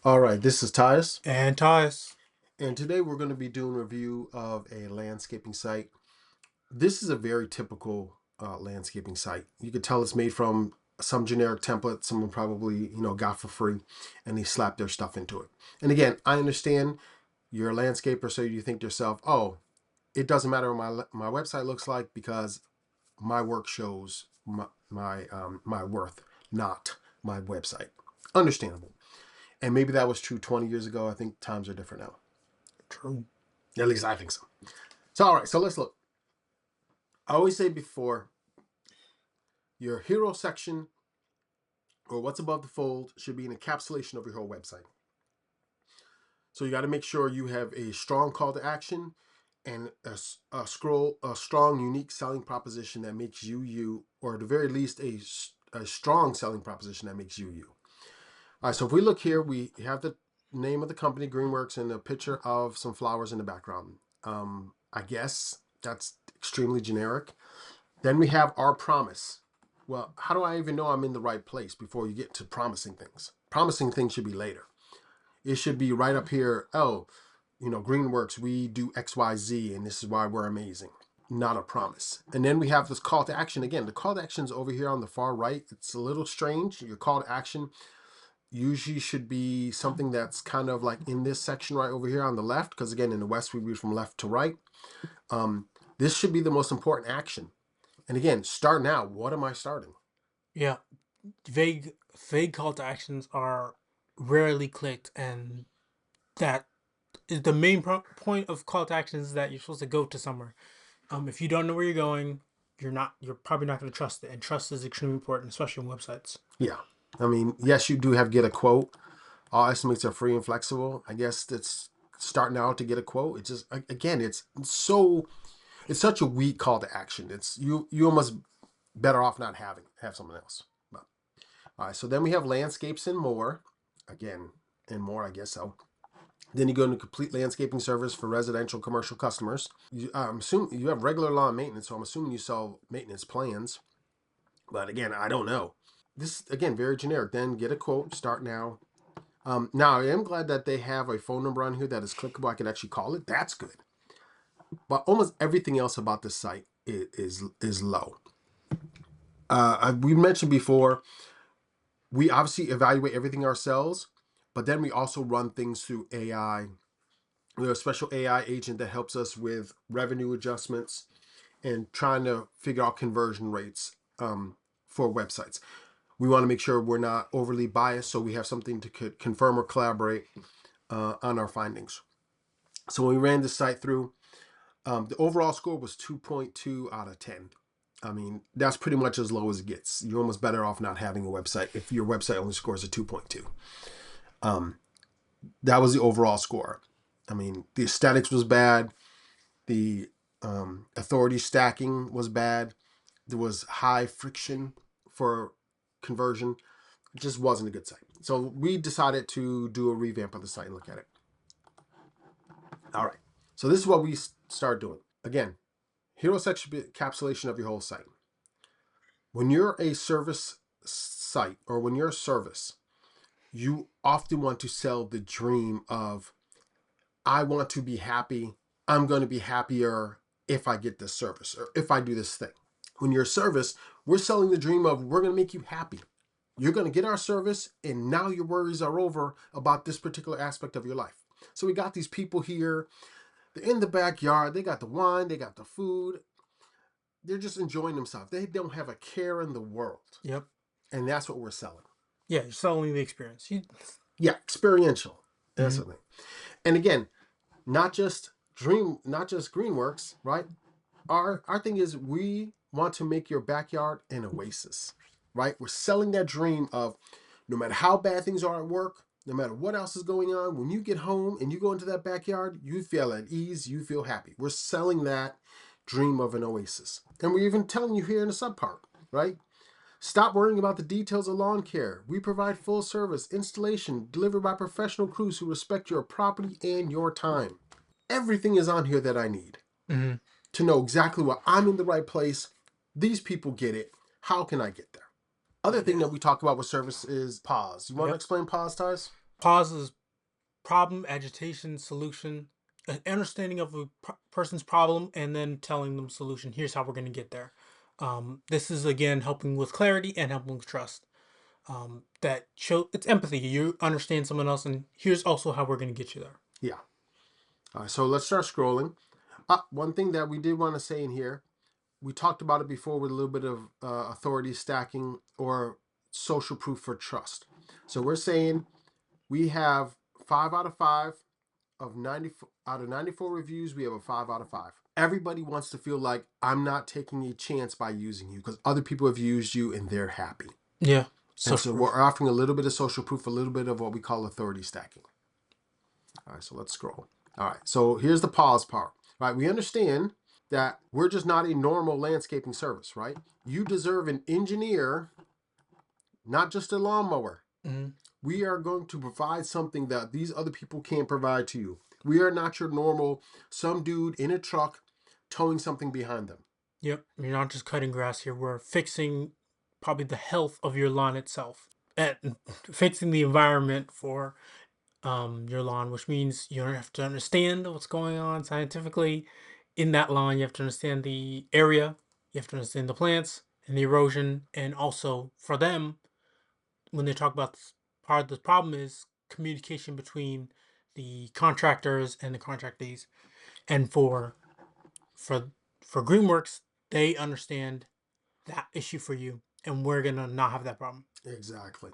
All right, this is Tyus, And ties. and today we're going to be doing a review of a landscaping site. This is a very typical landscaping site. You could tell it's made from some generic template someone probably got for free, and they slapped their stuff into it. And again, I understand you're a landscaper, so you think to yourself, "Oh, it doesn't matter what my website looks like because my work shows my worth, not my website." Understandable. And maybe that was true 20 years ago. I think times are different now. True. At least I think so. So, all right, so let's look. I always say before, your hero section or what's above the fold should be an encapsulation of your whole website. So you got to make sure you have a strong call to action and a strong, unique selling proposition that makes you, or at the very least, a strong selling proposition that makes you. All right, so if we look here, we have the name of the company, Greenworks, and a picture of some flowers in the background. I guess that's extremely generic. Then we have our promise. Well, how do I even know I'm in the right place before you get to promising things? Promising things should be later. It should be right up here. Oh, Greenworks, we do XYZ, and this is why we're amazing. Not a promise. And then we have this call to action again. The call to action's over here on the far right. It's a little strange. Your call to action usually should be something that's kind of like in this section right over here on the left, because again, in the West, we read from left to right. This should be the most important action. And again, start now. What am I starting? Yeah. Vague call to actions are rarely clicked, and that is the main point of call to actions, is that you're supposed to go to somewhere. If you don't know where you're going, you're probably not going to trust it, and trust is extremely important, especially on websites. Yeah. I mean, yes, you do have get a quote. All estimates are free and flexible. I guess that's starting out to get a quote. It's just, again, it's such a weak call to action. It's you almost better off not have someone else. But all right, so then we have landscapes and more. Again, and more, I guess so. Then you go into complete landscaping service for residential commercial customers. I'm assuming you have regular lawn maintenance, so I'm assuming you sell maintenance plans. But again, I don't know. This again very generic. Then get a quote. Start now. Now I am glad that they have a phone number on here that is clickable. I can actually call it. That's good. But almost everything else about this site is low. We mentioned before, we obviously evaluate everything ourselves, but then we also run things through AI. We have a special AI agent that helps us with revenue adjustments and trying to figure out conversion rates for websites. We want to make sure we're not overly biased, so we have something to confirm or collaborate on our findings. So when we ran the site through, the overall score was 2.2 out of 10. I mean, that's pretty much as low as it gets. You're almost better off not having a website if your website only scores a 2.2. That was the overall score. I mean, the aesthetics was bad. The authority stacking was bad. There was high friction for conversion. It just wasn't a good site. So we decided to do a revamp of the site and look at it. All right. So this is what we start doing. Again, hero section encapsulation of your whole site. When you're a service site or when you're a service, you often want to sell the dream of, I want to be happy. I'm going to be happier if I get this service or if I do this thing. When you're a service, we're selling the dream of, we're going to make you happy. You're going to get our service, and now your worries are over about this particular aspect of your life. So we got these people here. They're in the backyard. They got the wine. They got the food. They're just enjoying themselves. They don't have a care in the world. Yep. And that's what we're selling. Yeah, you're selling the experience. Yeah, experiential. That's Mhm. something. And again, not just Greenworks, right? Our thing is, we want to make your backyard an oasis, right? We're selling that dream of, no matter how bad things are at work, no matter what else is going on, when you get home and you go into that backyard, you feel at ease, you feel happy. We're selling that dream of an oasis. And we're even telling you here in the subpart, right? Stop worrying about the details of lawn care. We provide full service installation delivered by professional crews who respect your property and your time. Everything is on here that I need Mhm. to know exactly what I'm in the right place. These people get it. How can I get there? Other thing Yeah. that we talk about with service is pause. You want to Yep. explain pause, Ties? Pause is problem, agitation, solution, an understanding of a person's problem, and then telling them solution. Here's how we're going to get there. This is again helping with clarity and helping with trust. That show it's empathy. You understand someone else, and here's also how we're going to get you there. Yeah. All right, so let's start scrolling. One thing that we did want to say in here, we talked about it before with a little bit of authority stacking or social proof for trust. So we're saying we have 5 out of 5 of 90 out of 94 reviews. We have a 5 out of 5. Everybody wants to feel like I'm not taking a chance by using you because other people have used you and they're happy. Yeah, And social so proof. we're offering a little bit of social proof, a little bit of what we call authority stacking. All right, so let's scroll. All right, so here's the pause part. All right, we understand that we're just not a normal landscaping service, right? You deserve an engineer, not just a lawnmower. Mm-hmm. We are going to provide something that these other people can't provide to you. We are not your normal, some dude in a truck towing something behind them. Yep, you're not just cutting grass here. We're fixing probably the health of your lawn itself and fixing the environment for your lawn, which means you don't have to understand what's going on scientifically in that lawn. You have to understand the area, you have to understand the plants and the erosion, and also for them, when they talk about this, part of the problem is communication between the contractors and the contractees. And for for Greenworks, they understand that issue for you, and we're gonna not have that problem. Exactly.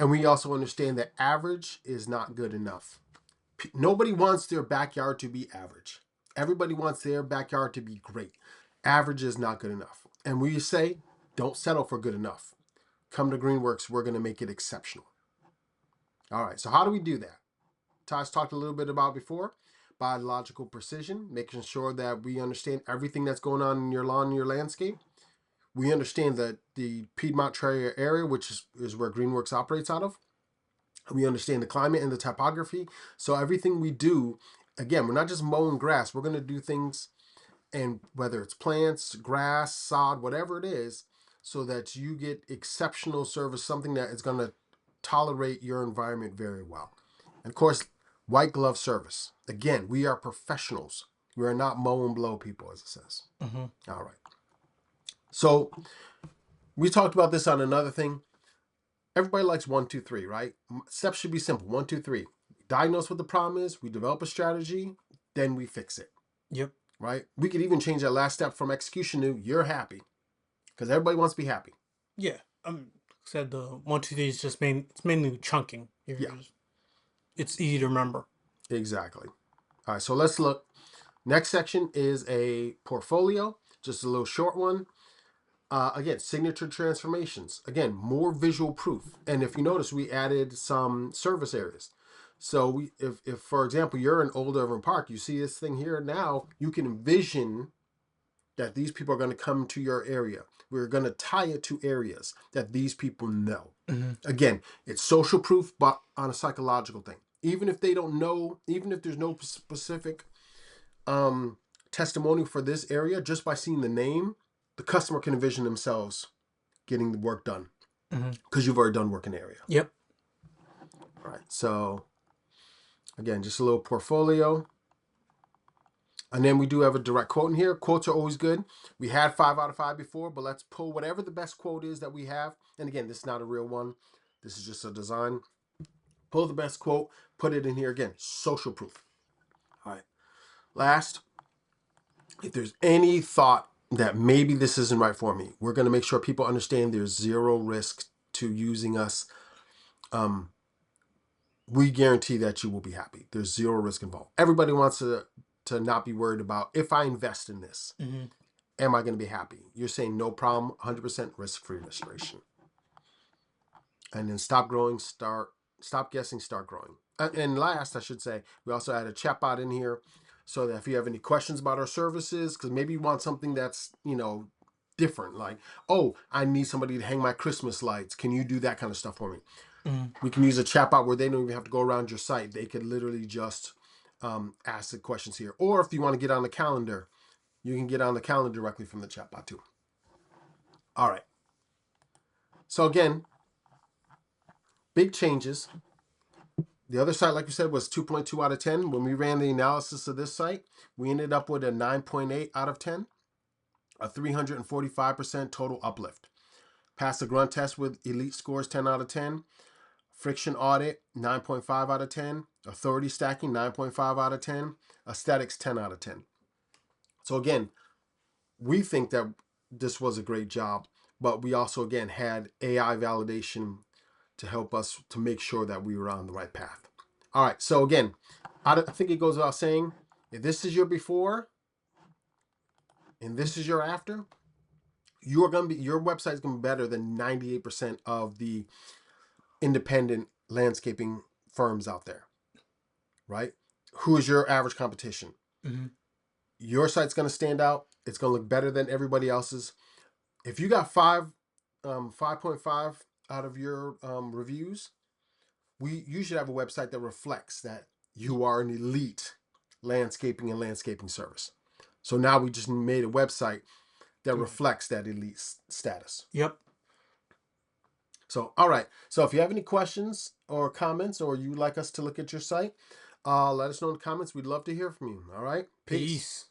And we also understand that average is not good enough. Nobody wants their backyard to be average. Everybody wants their backyard to be great. Average is not good enough. And we say, don't settle for good enough. Come to Greenworks, we're going to make it exceptional. All right, so how do we do that? Tosh talked a little bit about before biological precision, making sure that we understand everything that's going on in your lawn and your landscape. We understand that the Piedmont Trail area, which is where Greenworks operates out of. We understand the climate and the topography. So everything we do, again, we're not just mowing grass. We're going to do things, and whether it's plants, grass, sod, whatever it is, so that you get exceptional service, something that is going to tolerate your environment very well. And of course, white glove service. Again, we are professionals. We are not mow and blow people, as it says. Mm-hmm. All right. So we talked about this on another thing. Everybody likes 1, 2, 3, right? Steps should be simple. 1, 2, 3. Diagnose what the problem is. We develop a strategy. Then we fix it, Yep. right? We could even change that last step from execution to you're happy because everybody wants to be happy. Yeah. Said the 1, 2, 3 is just it's mainly chunking. Yeah, It's easy to remember. exactly. All right, so let's look. Next section is a portfolio, just a little short one. Again, signature transformations. Again, more visual proof. And if you notice, we added some service areas. So if for example, you're in Old Irving Park, you see this thing here now, you can envision that these people are going to come to your area. We're going to tie it to areas that these people know. Mm-hmm. Again, it's social proof, but on a psychological thing. Even if they don't know, even if there's no specific testimonial for this area, just by seeing the name, the customer can envision themselves getting the work done Mm-hmm. because you've already done work in the area. Yep. All right. So again, just a little portfolio. And then we do have a direct quote in here. Quotes are always good. We had 5 out of 5 before, but let's pull whatever the best quote is that we have. And again, this is not a real one. This is just a design. Pull the best quote, put it in here again. Social proof. All right. Last, if there's any thought that maybe this isn't right for me, we're going to make sure people understand there's zero risk to using us. We guarantee that you will be happy. There's zero risk involved. Everybody wants to not be worried about if I invest in this, Mm-hmm. am I going to be happy? You're saying no problem, 100% risk-free restoration. And then stop guessing, start growing. And last, I should say, we also add a chatbot in here so that if you have any questions about our services, because maybe you want something that's, different, like, oh, I need somebody to hang my Christmas lights. Can you do that kind of stuff for me? Mm-hmm. We can use a chatbot where they don't even have to go around your site. They could literally just ask the questions here. Or if you want to get on the calendar, you can get on the calendar directly from the chatbot too. All right. So again, big changes. The other site, like you said, was 2.2 out of 10. When we ran the analysis of this site, we ended up with a 9.8 out of 10, a 345% total uplift. Passed the grunt test with elite scores 10 out of 10. Friction audit 9.5 out of 10. Authority stacking 9.5 out of 10. Aesthetics 10 out of 10. So again, we think that this was a great job, but we also again had AI validation to help us to make sure that we were on the right path. All right, so again, I think it goes without saying, if this is your before and this is your after, your website is gonna be better than 98% of the independent landscaping firms out there, right? Who is your average competition? Mm-hmm. Your site's gonna stand out. It's gonna look better than everybody else's. If you got 5.5 out of your reviews, you should have a website that reflects that you are an elite landscaping and landscaping service. So now we just made a website that reflects that elite status. Yep. So, all right. So if you have any questions or comments, or you'd like us to look at your site, let us know in the comments. We'd love to hear from you. All right. Peace. Peace.